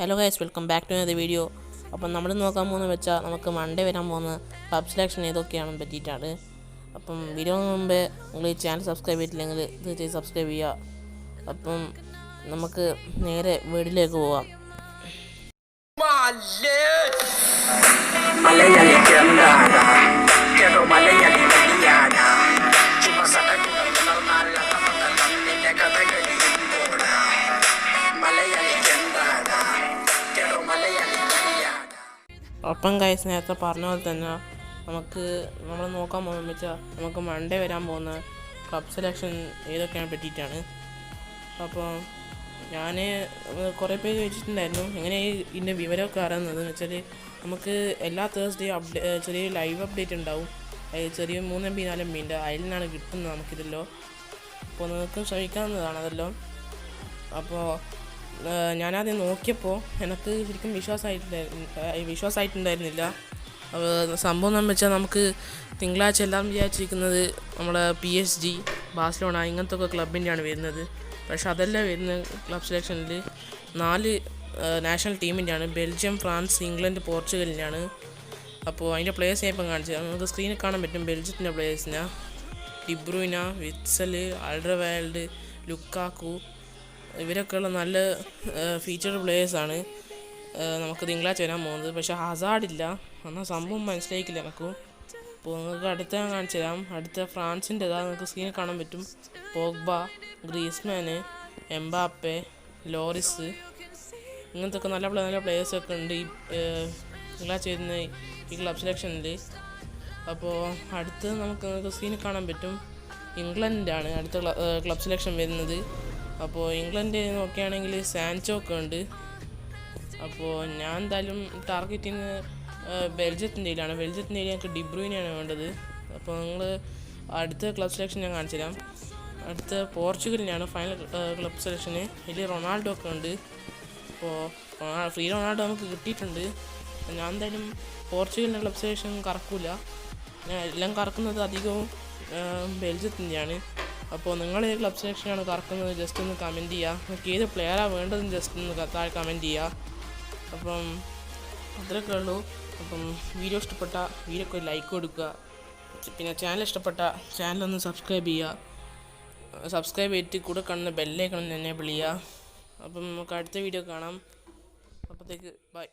Hello guys, welcome back to the video. അപ്പം നമ്മൾ നോക്കാൻ പോകുന്നത് വെച്ചാൽ നമുക്ക് മൺഡേ വരാൻ പോകുന്ന ക്ലബ് സെലക്ഷൻ ഏതൊക്കെയാണെന്ന് പറ്റിയിട്ടാണ്. അപ്പം വീഡിയോ മുമ്പേ നിങ്ങൾ ഈ ചാനൽ സബ്സ്ക്രൈബ് ചെയ്തിട്ടില്ലെങ്കിൽ തീർച്ചയായും സബ്സ്ക്രൈബ് ചെയ്യുക. അപ്പം നമുക്ക് നേരെ വീഡിയോയിലേക്ക് പോവാം. അപ്പം ഗൈസ്, നേരത്തെ പറഞ്ഞ പോലെ തന്നെ നമ്മൾ നോക്കാൻ പോകുന്നത് വെച്ചാൽ നമുക്ക് മൺഡേ വരാൻ പോകുന്ന ക്ലബ് സെലക്ഷൻ ഏതൊക്കെയാണ് പറ്റിയിട്ടാണ്. അപ്പോൾ ഞാൻ കുറേ പേര് ചോദിച്ചിട്ടുണ്ടായിരുന്നു എങ്ങനെ ഇതിൻ്റെ വിവരമൊക്കെ അറിയുന്നതെന്ന് വെച്ചാൽ, നമുക്ക് എല്ലാ തേഴ്സ്ഡേയും ചെറിയ ലൈവ് അപ്ഡേറ്റ് ഉണ്ടാവും. ചെറിയ 3 MB 4 MB അതിൽ നിന്നാണ് കിട്ടുന്നത് നമുക്കിതല്ലോ. അപ്പോൾ നിങ്ങൾക്കും ശ്രമിക്കാവുന്നതാണ് അതല്ലോ. അപ്പോൾ ഞാനാദ്യം നോക്കിയപ്പോൾ എനിക്ക് ശരിക്കും വിശ്വാസമായിട്ടുണ്ടായിരുന്നില്ല. സംഭവം എന്ന് വെച്ചാൽ, നമുക്ക് തിങ്കളാഴ്ച എല്ലാം വിചാരിച്ചിരിക്കുന്നത് നമ്മളെ PSG, ബാഴ്സലോണ ഇങ്ങനത്തെ ഒക്കെ ക്ലബിൻ്റെയാണ് വരുന്നത്. പക്ഷെ അതല്ല വരുന്നത്. ക്ലബ് സെലക്ഷനിൽ 4 നാഷണൽ ടീമിൻ്റെയാണ്. ബെൽജിയം, ഫ്രാൻസ്, ഇംഗ്ലണ്ട്, പോർച്ചുഗലിൻ്റെയാണ്. അപ്പോൾ അതിൻ്റെ പ്ലേയേഴ്സ് ഞാൻ ഇപ്പം കാണിച്ചത് നമുക്ക് സ്ക്രീനിൽ കാണാൻ പറ്റും. ബെൽജിയത്തിൻ്റെ പ്ലേയേഴ്സിനാണ് ഡിബ്രൂയിന, വിറ്റ്സൽ, ആൽഡർവെയിൽഡ്, ലുക്കാക്കു. ഇവരൊക്കെയുള്ള നല്ല ഫീച്ചർ പ്ലേയേഴ്സാണ് നമുക്ക് തിങ്കളാഴ്ച വരാൻ പോകുന്നത്. പക്ഷേ ഹസാർഡില്ല, എന്നാൽ സംഭവം മനസ്സിലാക്കില്ല എനിക്കും. അപ്പോൾ നിങ്ങൾക്ക് അടുത്ത ഞാൻ കാണിച്ചു തരാം. അടുത്ത ഫ്രാൻസിൻ്റെതാ നിങ്ങൾക്ക് സ്ക്രീനിൽ കാണാൻ പറ്റും. പോഗ്ബ, ഗ്രീസ്മാന്, എംബാപ്പെ, ലോറിസ്, ഇങ്ങനത്തെ ഒക്കെ നല്ല പ്ലേയേഴ്സൊക്കെ ഉണ്ട് ഈ തിങ്കളാഴ്ച വരുന്ന ഈ ക്ലബ് സെലക്ഷനിൽ. അപ്പോൾ അടുത്ത് നിങ്ങൾക്ക് സ്ക്രീനിൽ കാണാൻ പറ്റും. ഇംഗ്ലണ്ടിൻ്റെയാണ് അടുത്ത ക്ലബ് സെലക്ഷൻ വരുന്നത്. അപ്പോൾ ഇംഗ്ലണ്ട് നോക്കുകയാണെങ്കിൽ സാൻചോ ഒക്കെ ഉണ്ട്. അപ്പോൾ ഞാൻ എന്തായാലും ടാർഗറ്റ് ചെയ്യുന്നത് ബെൽജിയത്തിൻ്റെയിലാണ്. ഞങ്ങൾക്ക് ഡിബ്രൂയിനെയാണ് വേണ്ടത്. അപ്പോൾ നിങ്ങൾ അടുത്ത ക്ലബ് സെലക്ഷൻ ഞാൻ കാണിച്ചു തരാം. അടുത്ത പോർച്ചുഗലിനാണ് ഫൈനൽ ക്ലബ് സെലക്ഷന്. ഇതിൽ റൊണാൾഡോ ഒക്കെ ഉണ്ട്. അപ്പോൾ ഫ്രീ റൊണാൾഡോ നമുക്ക് കിട്ടിയിട്ടുണ്ട്. ഞാൻ എന്തായാലും പോർച്ചുഗലിൻ്റെ ക്ലബ് സെലക്ഷൻ കറക്കില്ല. ഞാൻ എല്ലാം കറക്കുന്നത് അധികവും ബെൽജിയത്തിൻ്റെയാണ്. അപ്പോൾ നിങ്ങൾ ഏത് ക്ലബ് സെലക്ഷനാണ് കറക്കുന്നത് ജസ്റ്റ് ഒന്ന് കമൻറ്റ് ചെയ്യുക. നിങ്ങൾക്ക് ഏത് പ്ലെയറാണ് വേണ്ടതെന്ന് ജസ്റ്റ് ഒന്ന് താഴെ കമൻറ്റ് ചെയ്യുക. അപ്പം അത്രയൊക്കെ ഉള്ളൂ. അപ്പം വീഡിയോ ഇഷ്ടപ്പെട്ട വീഡിയോക്ക് ഒരു ലൈക്ക് കൊടുക്കുക. പിന്നെ ചാനൽ ഇഷ്ടപ്പെട്ട ചാനലൊന്ന് സബ്സ്ക്രൈബ് ചെയ്യുക. സബ്സ്ക്രൈബ് ചെയ്തിട്ട് കൂടെ കാണുന്ന ബെല്ലൈക്കൺ എനേബിൾ ചെയ്യുക. അപ്പം നമുക്ക് അടുത്ത വീഡിയോ കാണാം. അപ്പോഴത്തേക്ക് ബൈ.